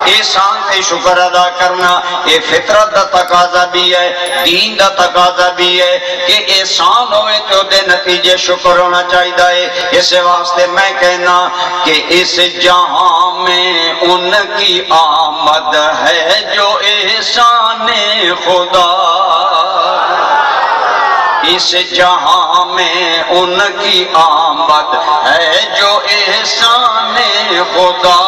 احسان تے شکر ادا کرنا اے فطرت دا تقاضا بھی ہے، دین دا تقاضا بھی ہے کہ احسان ہوئے تو دے نتیجے شکر ہونا چاہیے۔ اس واسطے میں کہنا کہ اس جہاں میں ان کی آمد ہے جو احسان خدا، اس جہاں میں ان کی آمد ہے جو احسان خدا،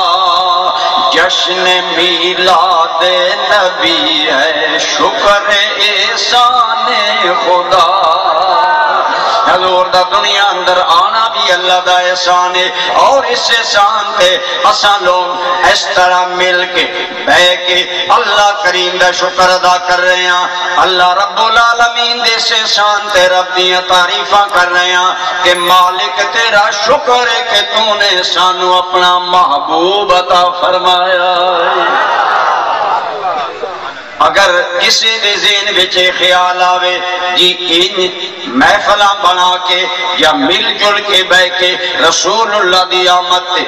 جشن میلاد نبی ہے شکر احسان خدا۔ حضور دا دنیا اندر آنا بھی اللہ دا احسان ہے، اور اس احسان تے اساں لوگ اس طرح مل کے بہ کے اللہ کریم دا شکر ادا کر رہے ہیں۔ اللہ رب العالمین دے اس احسان تے رب دیاں تعریفاں کر رہے ہیں کہ مالک تیرا شکر ہے کہ تو نے سانو اپنا محبوب عطا فرمایا۔ اگر کسی دے ذہن وچ خیال آوے جی ان محفلاں بنا کے یا مل جل کے بہ کے رسول اللہ دی آمد تے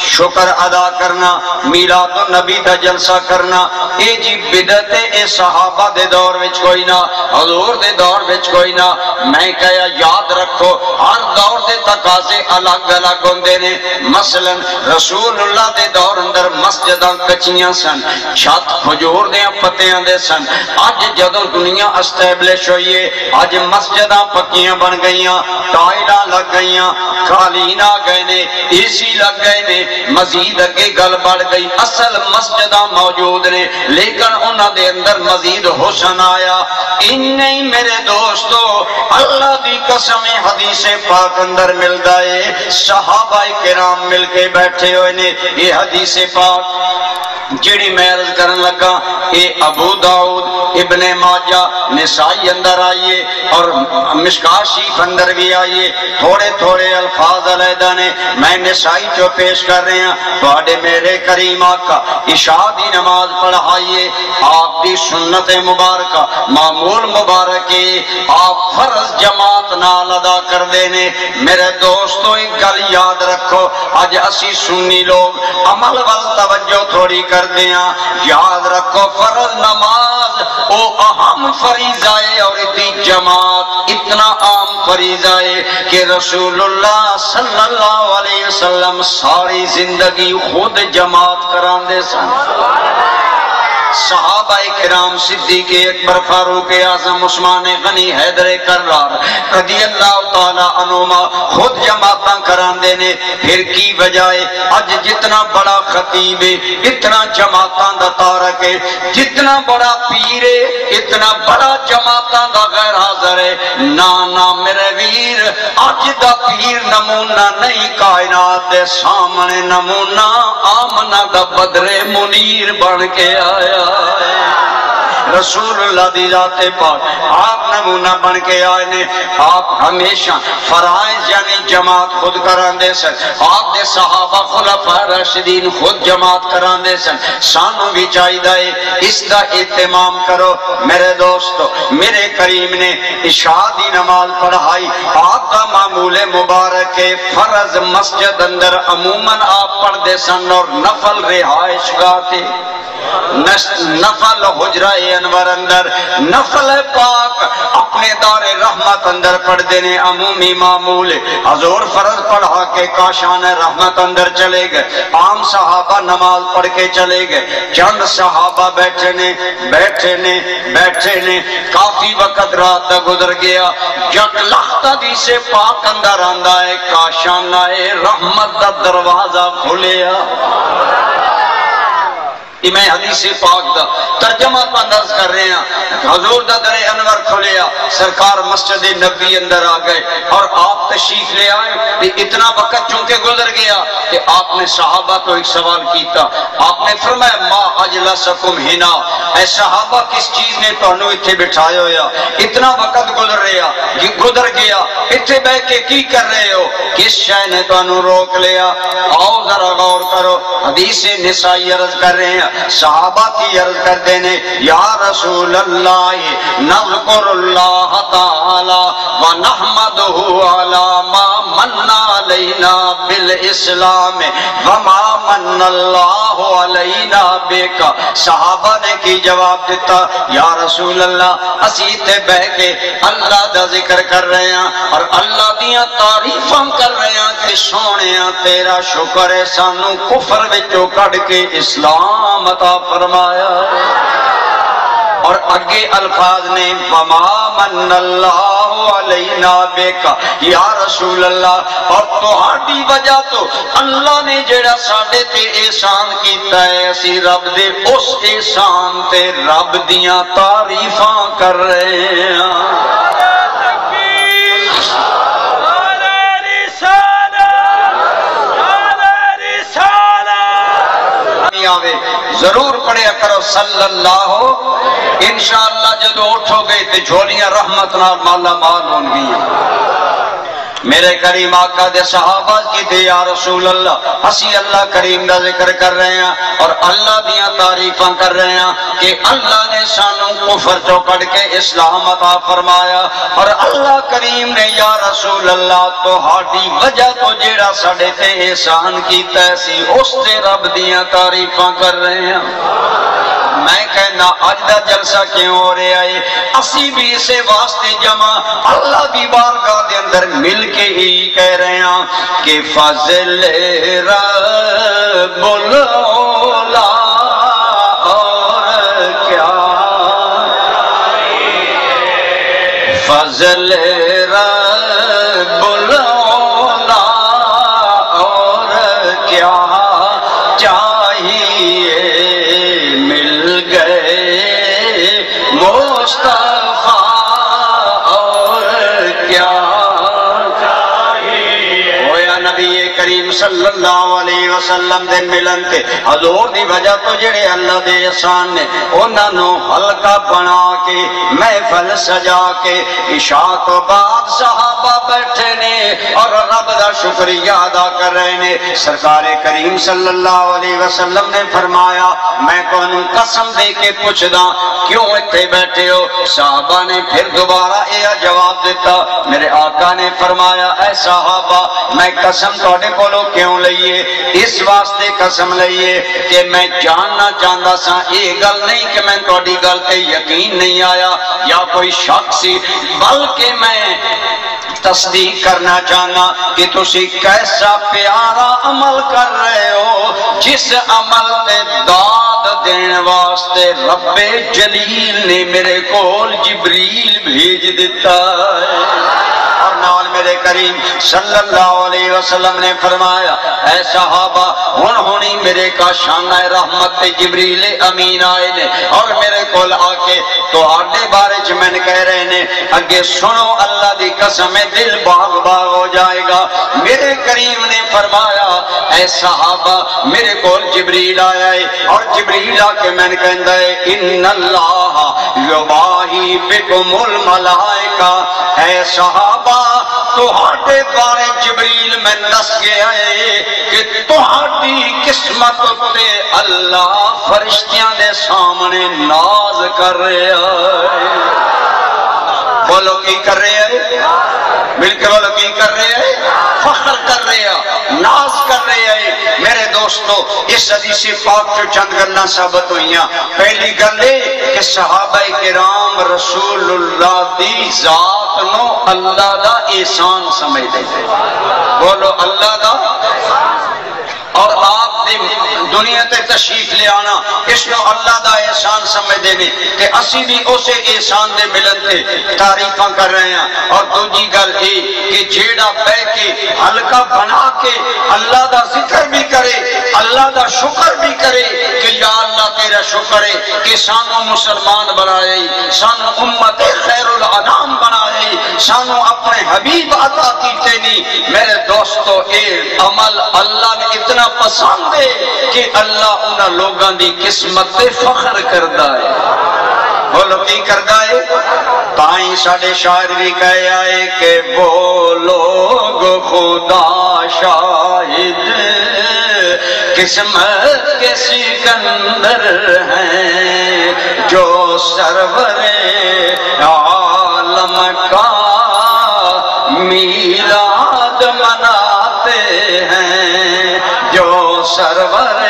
شکر ادا کرنا، میلاد النبی دا جلسہ کرنا، اے جی بدعت اے صحابہ دے دور وچ کوئی نہ، حضور دے دور وچ کوئی نہ۔ میں کہیا یاد رکھو ہر دور دے تقاضے الگ الگ ہوندے نے۔ مثلا رسول اللہ دے دور اندر مسجداں کچیاں سن، چھت کھجور دے پتیاں دے سن۔ اج جدوں دنیا اسٹیبلش ہوئی ہے، اج مسجداں پکیاں بن گئیاں، ٹائلاں لگ گئیاں، قالین آ گئے نے، اے سی لگ گئے نے، مزید اگے گل بڑھ گئی۔ اصل مسجداں موجود نے لیکن انہاں دے اندر مزید حسن آیا۔ انہی میرے دوستو اللہ دی قسم حدیث پاک اندر ملدا ہے، صحابہ کرام مل کے بیٹھے ہوئے نے۔ یہ حدیث پاک جڑی میں عرض کرن لگا اے ابو داؤد ابن ماجہ نسائی اندر آئیے اور مشکاہ شریف اندر بھی آئیے، تھوڑے تھوڑے الفاظ علیحدہ نے میں نسائی جو پیش کر رہے ہیں۔ بڑے میرے کریم آقا عشاء دی نماز پڑھائیے، آپ دی سنت مبارکہ معمول مبارکی آپ فرض جماعت نال ادا کر دینے۔ میرے دوستو ایک گل یاد رکھو، آج اسی سنی لوگ عمل وال توجہ تھوڑی کر دیا۔ یاد رکھو فرض نماز او اہم فریضہ ہے اور اتنی جماعت اتنا عام فریضہ ہے کہ رسول اللہ صلی اللہ علیہ وسلم ساری زندگی خود جماعت کران دے سن۔ صحابہ کرام صدیق اکبر فاروق اعظم عثمان غنی حیدر کرار رضی اللہ تعالی عنہما خود جماعتاں کران دینے۔ پھر کی وجہ ہے اج جتنا بڑا خطیب ہے اتنا جماعتاں دا تارک ہے، جتنا بڑا پیر ہے اتنا بڑا جماعتاں دا غیر حاضر ہے۔ نا میرے ویر اج دا پیر نمونہ نہیں، کائنات دے سامنے نمونہ آمنہ دا بدر منیر بن کے آیا۔ رسول اللہ دی ذات پاک آپ نمونہ بن کے آئے نے۔ آپ ہمیشہ فرائض یعنی جماعت خود کران دے سن، آپ دے صحابہ خلفاء راشدین خود جماعت کران دے سن۔ سانو بھی چاہیے اس کا اہتمام کرو۔ میرے دوستو میرے کریم نے عشاء دی نماز پڑھائی، آپ کا معمول مبارک ہے فرض مسجد اندر عموماً آپ پڑھ دے سن اور نفل رہائش گاہ تھے، نفل حجرہ انور اندر، نفل پاک اپنے دار رحمت اندر پڑھ دینے عمومی معمول۔ حضور فرض پڑھا کے کاشان رحمت اندر چلے گئے، عام صحابہ نماز پڑھ کے چلے گئے۔ چند صحابہ بیٹھے نے کافی وقت رات دا گزر گیا، جگ لخت حدیث پاک اندر آندہ ہے کاشان رحمت دا دروازہ کھلیا۔ میں حدیث پاک دا ترجمہ انداز کر رہے ہیں۔ حضور دا در انور کھلیا، سرکار مسجد نبی اندر آ گئے اور آپ تشریف لے آئے۔ اتنا وقت چونکہ گزر گیا کہ آپ نے صحابہ تو ایک سوال کیتا، آپ نے فرمایا ما اجلسکم ہنا، اے صحابہ کس چیز نے تانوں اتھے بٹھائے ہویا؟ اتنا وقت گزر گیا، اتھے بہ کے کی کر رہے ہو؟ کس شے نے تانوں روک لیا؟ آؤ ذرا غور کرو۔ حدیث نسائی عرض کر رہے ہیں صحابہ کی عرض کر دینے یا رسول اللہ نذکر اللہ تعالی ونحمدہ علی ما من علینا بالاسلام وما من اللہ علینا بک. صحابہ نے کی جواب دیتا یا رسول اللہ اسی تے بہ کے اللہ دا ذکر کر رہے ہیں اور اللہ دیاں تعریفاں کر رہے ہیں کہ سونیاں تیرا شکر ہے سانو کفر وچوں کڈ کے اسلام عطا فرمایا. اور اگے الفاظ نے وما من اللہ علینا بکا یا رسول اللہ اور تہاڈی وجہ تو اللہ نے جڑا ساڈے تے احسان کیتا ہے اسی رب دے اس احسان تے رب دیاں تعریفاں کر رہے ہیں. ضرور پڑھیا کرو صلی اللہ. انشاءاللہ جدو اٹھو گے تو جھولیاں رحمت نال مالا مال ہون گی. میرے کریم آقا دے صحابہ کی تھے یا رسول اللہ اسی اللہ کریم دا ذکر کر رہے ہیں اور اللہ دیاں تعریفاں کر رہے ہیں کہ اللہ نے سانو کفر چوں کڈ کے اسلام عطا فرمایا اور اللہ کریم نے یا رسول اللہ تہاڈی وجہ تو جیڑا ساڈے تے احسان کیتا ہے سی اس تے رب دیاں تعریفاں کر رہے ہیں. میں کہنا اج دا جلسہ کیوں ہو رہا ہے اسی بھی اسے واسطے جمع اللہ دی بارگاہ دے اندر مل کے ہی کہہ رہے ہیں کہ فضل رب العلا اور کیا فضل رب العلا اور کیا چاہیے مل گئے مصطفیٰ اور کیا کریم صلی اللہ علیہ وسلم دے ملن تے حضور دی وجہ تو جڑے اللہ دے احسان نے انہاں نو ہلکا بنا کے محفل سجا کے عشاء تو بعد صحابہ بیٹھے نے اور رب دا شکریہ ادا کر رہے نے. سرکار کریم صلی اللہ علیہ وسلم نے فرمایا میں تانوں قسم دے کے پوچھدا کیوں ایتھے بیٹھے ہو؟ صحابہ نے پھر دوبارہ یہ جواب دیتا. میرے آقا نے فرمایا اے صحابہ میں قسم تواڈے کولوں کیوں لئیے اس واسطے قسم لئیے کہ میں جاننا چاہتا سا یہ گل نہیں کہ میں تواڈی گل تے یقین نہیں آیا یا کوئی شک سی بلکہ میں تصدیق کرنا چاہنا کہ تسی کیسا پیارا عمل کر رہے ہو جس عمل تے داد دین واسطے رب جلیل نے میرے کول جبریل بھیج دیتا ہے. اور نال میرے کریم صلی اللہ علیہ وسلم نے فرمایا اے صحابہ ہونی میرے کا شانہ رحمت جبریل امین آئے نے اور میرے کول آ کے تو آڈے بارے میں کہہ رہے نے اگے سنو اللہ دی قسم دل باغ باغ ہو جائے گا. میرے کریم نے فرمایا اے صحابہ میرے کول جبریل آیا ہے اور جبریل آ کے میں نے کہندا ہے ان اللہ یباہی بکم الملائکہ. اے صحابہ تہاڈے بارے جبریل میں دس گیا ہے کہ تہاڈی قسمت تے اللہ فرشتیاں دے سامنے ناز کر رہا ہے. بولو کی کر رہے ہیں مل کے بولو کی کر رہے ہیں فخر کر رہے ہیں ناز کر رہے ہیں. میرے دوستو اس حدیث پاک جو چند گلاں ثابت ہوئیاں. پہلی گل ہے کہ صحابہ کرام رسول اللہ دی ذات نو اللہ دا احسان سمجھتے تھے. بولو اللہ دا اور آپ دی دنیا تے تشریف لے آنا اس کو اللہ دا احسان سمجھتے ہیں کہ اسی بھی اسے احسان دے ملن تے تعریفاں کر رہے ہیں. اور دوجی گل یہ کہ جیڑا بہ کے ہلکا بنا کے اللہ دا ذکر بھی کرے اللہ دا شکر بھی کرے کہ یا اللہ تیرا شکر ہے کہ سانو مسلمان بنائے سانو امت خیر الانام بنائے سانو اپنے حبیب عطا کیتے نہیں. میرے دوستو اے عمل اللہ نے اتنا پسند ہے کہ اللہ انہاں لوگاں دی قسمت تے فخر کردا ہے. بولو کی کردا ہے تائیں ساڈے شاعر بھی کہے آئے کہ وہ لوگ خدا شاہد قسمت کے سکندر ہیں جو سرور عالم کا میلاد مناتے ہیں، جو سرور